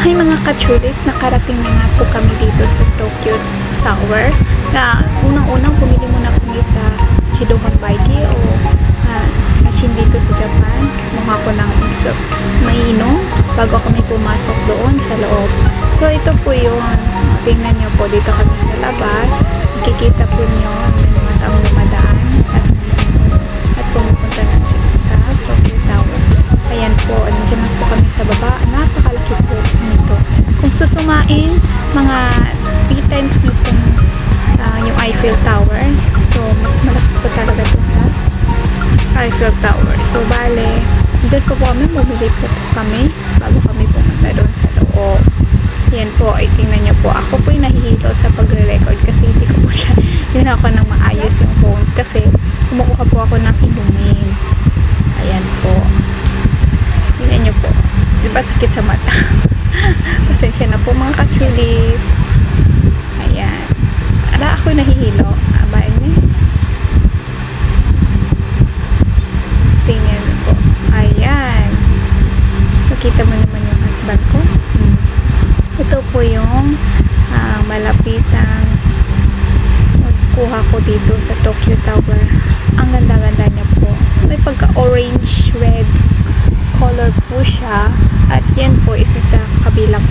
Hi mga kachulis, nakarating na nga po kami dito sa Tokyo Tower. Unang-unang pumili muna kami sa Chidohan Baigi o machine dito sa Japan. Mukha ko ng mainom bago kami pumasok doon sa loob. So ito po yun. Tingnan nyo po, dito kami sa labas. Makikita po nyo may mga taong lumadaan at pumupunta na sa Tokyo Tower. Ayan po, nandiyan lang po kami sa baba. Napakalaki po nito. Kung susumain, mga 3 times nyo po yung Eiffel Tower. So, mas malaki po talaga to sa Eiffel Tower. So, bale, doon po kami, bumili po kami bago kami pumunta doon sa loob. Yan po, ay tingnan nyo po. Ako po yung nahihilo sa pagre-record kasi hindi ko po siya, yun ako nang maayos yung phone kasi kumukuha po ako ng inumin. Ayan po. Tingnan nyo po. Diba sakit sa mata? Pasensya na po mga kachulis. Ayan. Ala, ako nahihilo. Abayan niyo. Tingnan nyo po. Ayan. Nakita mo naman yung husband ko. Ito po yung malapitang magkuha ko dito sa Tokyo Tower. Ang ganda-ganda niya po. May pagka-orange red color po siya. At yan po is sa kabilang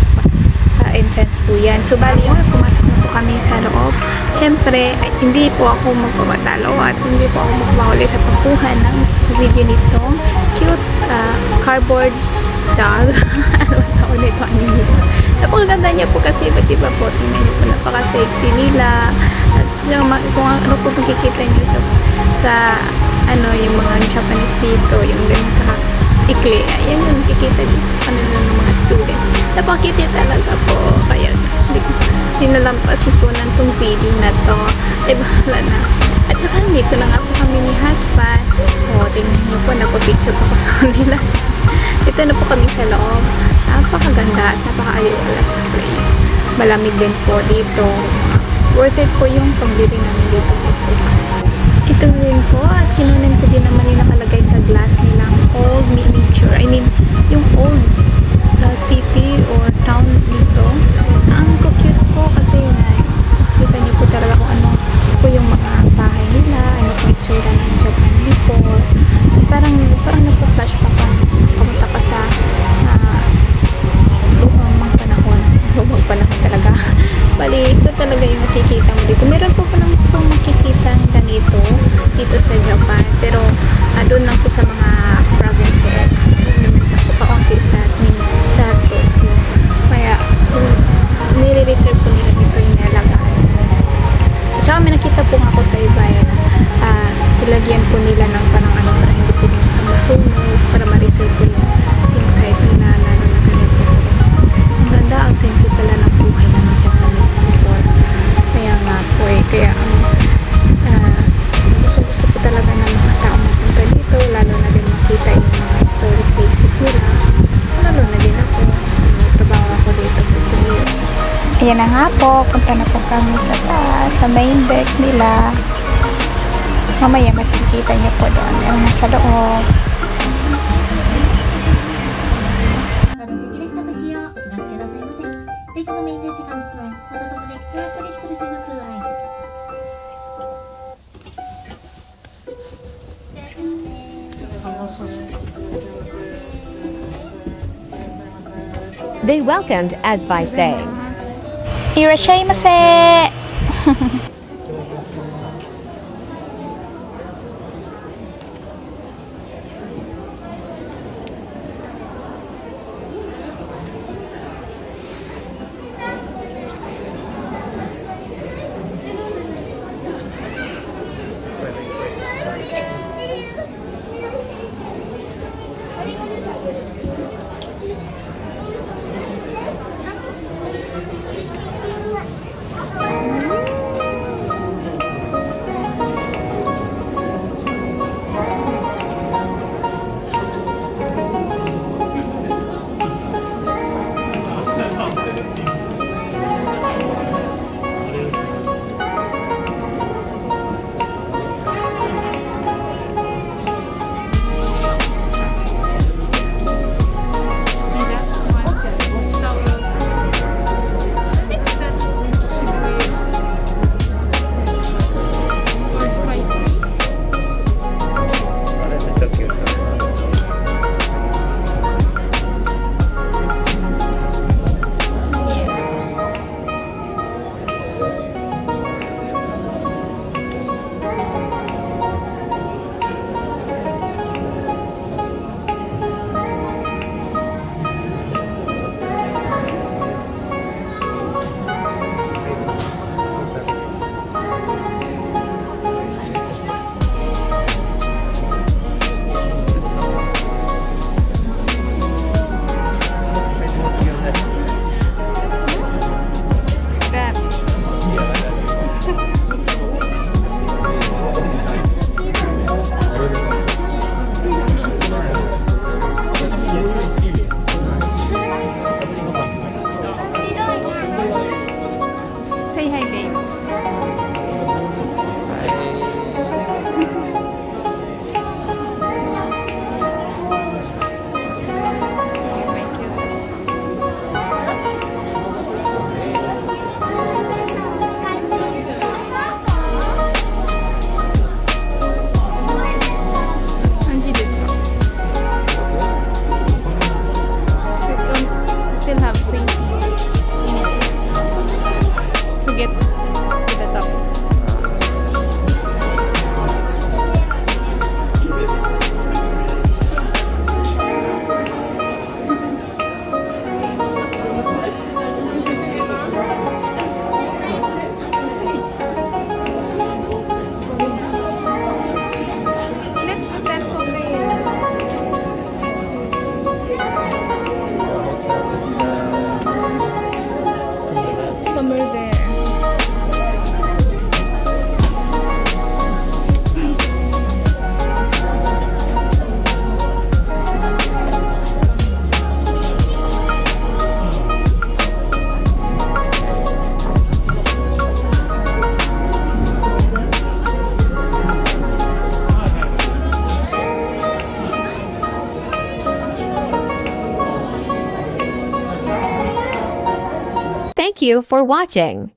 entrance po yan. So, bali pumasok na po kami sa loob. Siyempre, hindi po ako magpamatalo at hindi po ako magmahuli sa pagkuha ng video nitong cute cardboard doll. Ano ba nito? Napakaganda niya po kasi iba po. Tingnan niyo po, napaka-sexy nila. At kung ano po makikita niyo sa ano, yung mga Japanese dito, yung ganito ikli. Ayan yung nakikita dito sa kanila ng mga students. Napakakita talaga po. Kaya, sinalampas ko na itong video na to. Ay, bahala na. At saka, dito na nga po kami ni husband. O, tingnan niyo po, napapicture pa ko sa kanila. Ito na po kami sa loob. Napakaganda at napaka-aliwala sa place. Malamig din po dito. Worth it po yung pagbili namin dito po. Ito din po at kinunin ko din naman yung nakalagay sa glass nilang old miniature. I mean, yung old city or town dito. Ang cute po kasi kita niyo po talaga kung ano po yung mga bahay nila, ano po yung tsura ng Japan before. Parang nagpa-flash pa kamunta ka sa lumang panahon. Lumang panahon talaga. Bali, ito talaga yung makikita mo dito. Meron po pa naman po makikita ganito dito sa Japan. Pero, doon lang po sa mga provinces. Minsan po kaunti sa Tokyo. Kaya, nire-reserve po nila dito yung nilalagaan. At saka may nakita po nga ako sa iba ilagyan po nila ng parang ano para hindi po sa masunog para ma-reserve po yung site nila lalo na ganito. Ang ganda, ang simple pala ng buhay ng Japanese before. Kaya nga po kaya gusto po talaga ng mga tao mapunta dito, lalo na din makita yung mga historic places nila. Lalo na din ako, trabaho ako dito kasi ayan na nga po, punta na po kami sa taas, sa main deck nila. Mamaya makikita niyo po doon yung nasa loob. They welcomed us by saying, "Irashaimase!" you for watching.